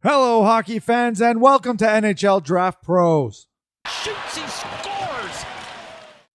Hello, hockey fans, and welcome to NHL Draft Pros. Shoots, he scores!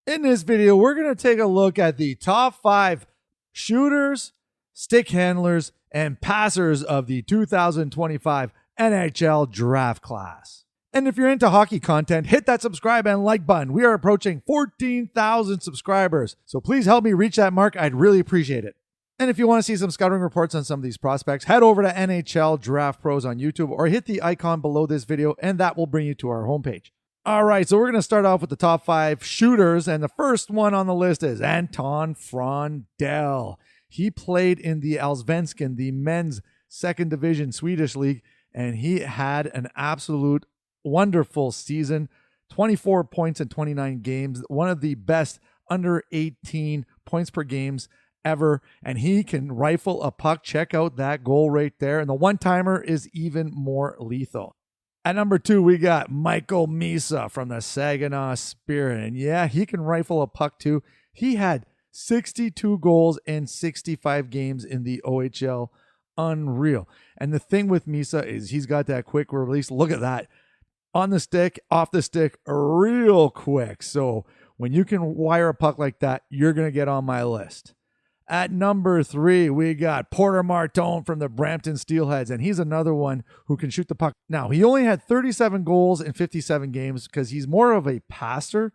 In this video, we're going to take a look at the top 5 shooters, stick handlers, and passers of the 2025 NHL Draft Class. And if you're into hockey content, hit that subscribe and like button. We are approaching 14,000 subscribers, so please help me reach that mark. I'd really appreciate it. And if you want to see some scouting reports on some of these prospects, head over to NHL Draft Pros on YouTube or hit the icon below this video, and that will bring you to our homepage. All right, so we're going to start off with the top 5 shooters, and the first one on the list is Anton Frondell. He played in the Allsvenskan, the men's second division Swedish league, and he had an absolute wonderful season. 24 points in 29 games, one of the best under 18 points per games ever, and he can rifle a puck. Check out that goal right there, and the one-timer is even more lethal. At number 2, we got Michael Misa from the Saginaw Spirit, and yeah, he can rifle a puck too. He had 62 goals in 65 games in the OHL. Unreal. And the thing with Misa is he's got that quick release. Look at that. On the stick, off the stick, real quick. So when you can wire a puck like that, you're going to get on my list. At number 3, we got Porter Martone from the Brampton Steelheads, and he's another one who can shoot the puck. Now, he only had 37 goals in 57 games because he's more of a passer,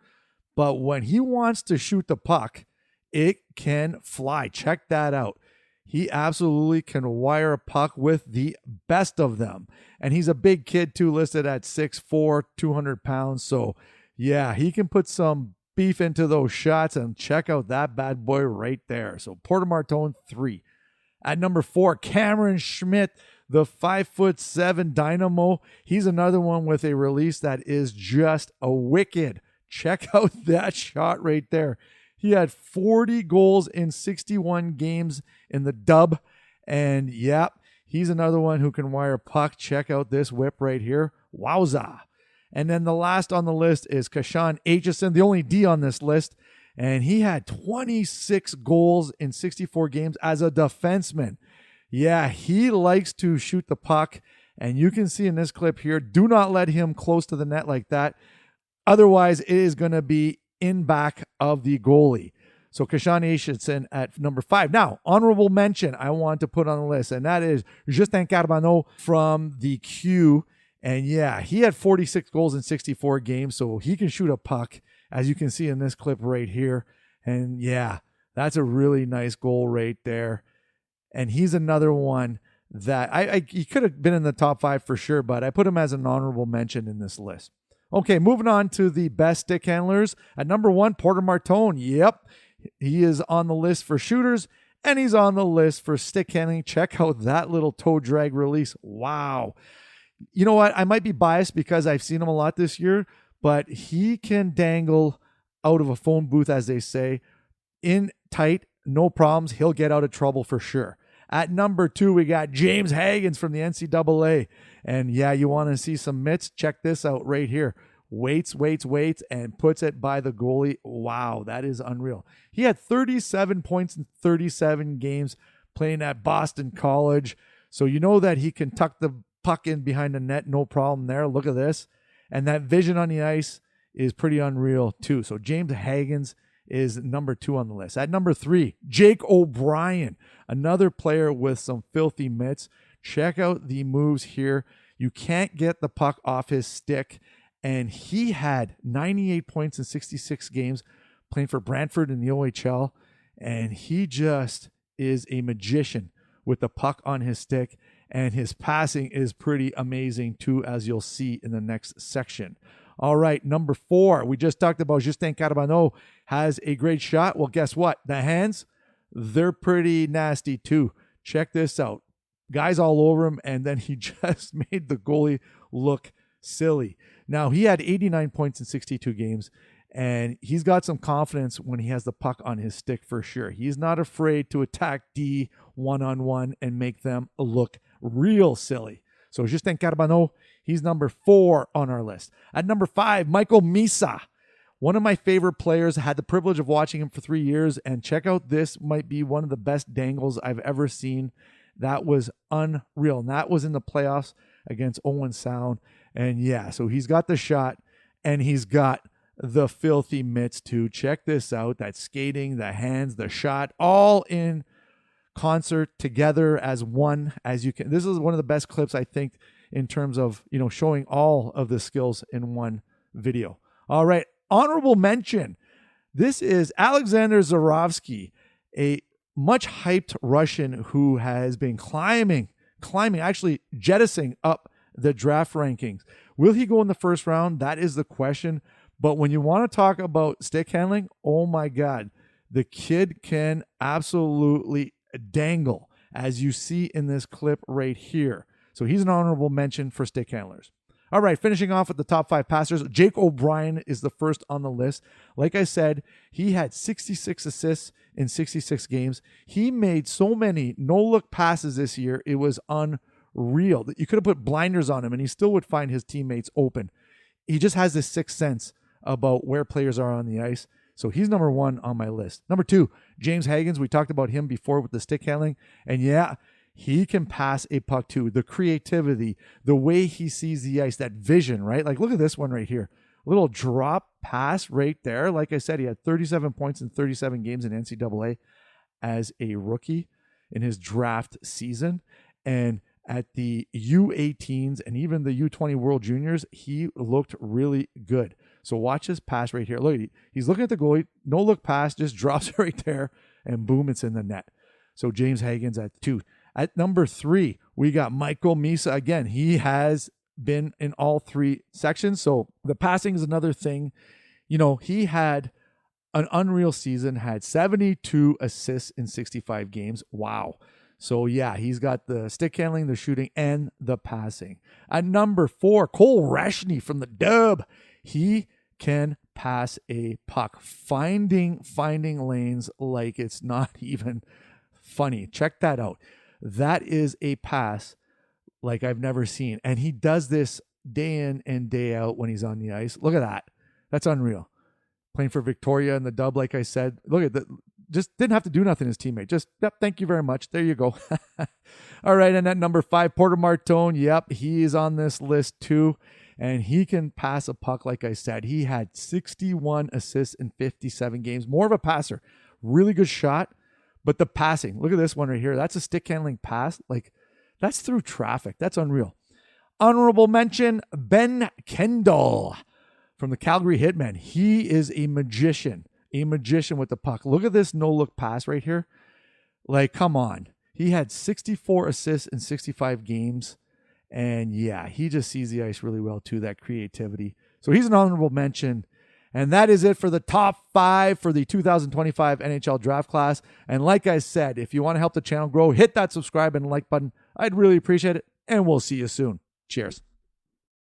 but when he wants to shoot the puck, it can fly. Check that out. He absolutely can wire a puck with the best of them, and he's a big kid too, listed at 6'4", 200 pounds, so yeah, he can put some beef into those shots, and check out that bad boy right there. So Porter Martone 3. At number 4, Cameron Schmidt, the 5'7" dynamo. He's another one with a release that is just a wicked. Check out that shot right there. He had 40 goals in 61 games in the dub, and yeah, he's another one who can wire a puck. Check out this whip right here. Wowza. And then the last on the list is Kashan Aitchison, the only D on this list. And he had 26 goals in 64 games as a defenseman. Yeah, he likes to shoot the puck. And you can see in this clip here, do not let him close to the net like that. Otherwise, it is going to be in back of the goalie. So Kashan Aitchison at number 5. Now, honorable mention I want to put on the list, and that is Justin Carbonneau from the Q. And yeah, he had 46 goals in 64 games, so he can shoot a puck, as you can see in this clip right here. And yeah, that's a really nice goal right there. And he's another one that he could have been in the top 5 for sure, but I put him as an honorable mention in this list. Okay, moving on to the best stick handlers. At number 1, Porter Martone. Yep, he is on the list for shooters, and he's on the list for stick handling. Check out that little toe drag release. Wow. You know what? I might be biased because I've seen him a lot this year, but he can dangle out of a phone booth, as they say, in tight, no problems. He'll get out of trouble for sure. At number 2, we got James Hagens from the NCAA. And yeah, you want to see some mitts? Check this out right here. Waits, and puts it by the goalie. Wow, that is unreal. He had 37 points in 37 games playing at Boston College. So you know that he can tuck the puck in behind the net, no problem there. Look at this. And that vision on the ice is pretty unreal too. So James Hagens is number 2 on the list. At number 3, Jake O'Brien, another player with some filthy mitts. Check out the moves here. You can't get the puck off his stick. And he had 98 points in 66 games playing for Brantford in the OHL. And he just is a magician with the puck on his stick. And his passing is pretty amazing too, as you'll see in the next section. All right, number 4. We just talked about Justin Carbonneau has a great shot. Well, guess what? The hands, they're pretty nasty too. Check this out. Guys all over him, and then he just made the goalie look silly. Now, he had 89 points in 62 games, and he's got some confidence when he has the puck on his stick for sure. He's not afraid to attack D one-on-one and make them look real silly. So Justin Carbonneau, he's number 4 on our list. At number 5, Michael Misa. One of my favorite players. I had the privilege of watching him for 3 years, and check out this. Might be one of the best dangles I've ever seen. That was unreal. And that was in the playoffs against Owen Sound. And yeah, so he's got the shot and he's got the filthy mitts too. Check this out. That skating, the hands, the shot, all in concert together as one. As you can, this is one of the best clips, I think, in terms of, showing all of the skills in one video. All right. Honorable mention. This is Alexander Zarovsky, a much hyped Russian who has been climbing, actually jettisoning up the draft rankings. Will he go in the first round? That is the question. But when you want to talk about stick handling, oh my God, the kid can absolutely dangle, as you see in this clip right here. So he's an honorable mention for stick handlers. All right, finishing off with the top 5 passers, Jake O'Brien is the first on the list. Like I said, he had 66 assists in 66 games. He made so many no-look passes this year, it was unreal. You could have put blinders on him, and he still would find his teammates open. He just has this sixth sense about where players are on the ice. So he's number 1 on my list. Number 2, James Hagens. We talked about him before with the stick handling. And yeah, he can pass a puck too. The creativity, the way he sees the ice, that vision, right? Like, look at this one right here. A little drop pass right there. Like I said, he had 37 points in 37 games in NCAA as a rookie in his draft season. And at the U18s and even the U20 World Juniors, he looked really good. So watch his pass right here. Look, he's looking at the goalie. No look pass, just drops right there, and boom, it's in the net. So James Hagens at 2. At number 3, we got Michael Misa. Again, he has been in all 3 sections. So the passing is another thing. He had an unreal season, had 72 assists in 65 games. Wow. So yeah, he's got the stick handling, the shooting, and the passing. At number 4, Cole Rashny from the Dub. He can pass a puck, finding lanes like it's not even funny. Check that out. That is a pass like I've never seen. And he does this day in and day out when he's on the ice. Look at that. That's unreal. Playing for Victoria in the Dub, like I said. Look at that. Just didn't have to do nothing, his teammate. Just, yep, thank you very much. There you go. All right, and at number 5, Porter Martone. Yep, he is on this list too. And he can pass a puck, like I said. He had 61 assists in 57 games. More of a passer. Really good shot. But the passing, look at this one right here. That's a stick handling pass. Like, that's through traffic. That's unreal. Honorable mention, Ben Kendall from the Calgary Hitmen. He is a magician with the puck. Look at this no-look pass right here. Like, come on. He had 64 assists in 65 games. And yeah, he just sees the ice really well too, that creativity. So he's an honorable mention. And that is it for the top 5 for the 2025 NHL draft class. And like I said, if you want to help the channel grow, hit that subscribe and like button. I'd really appreciate it. And we'll see you soon. Cheers.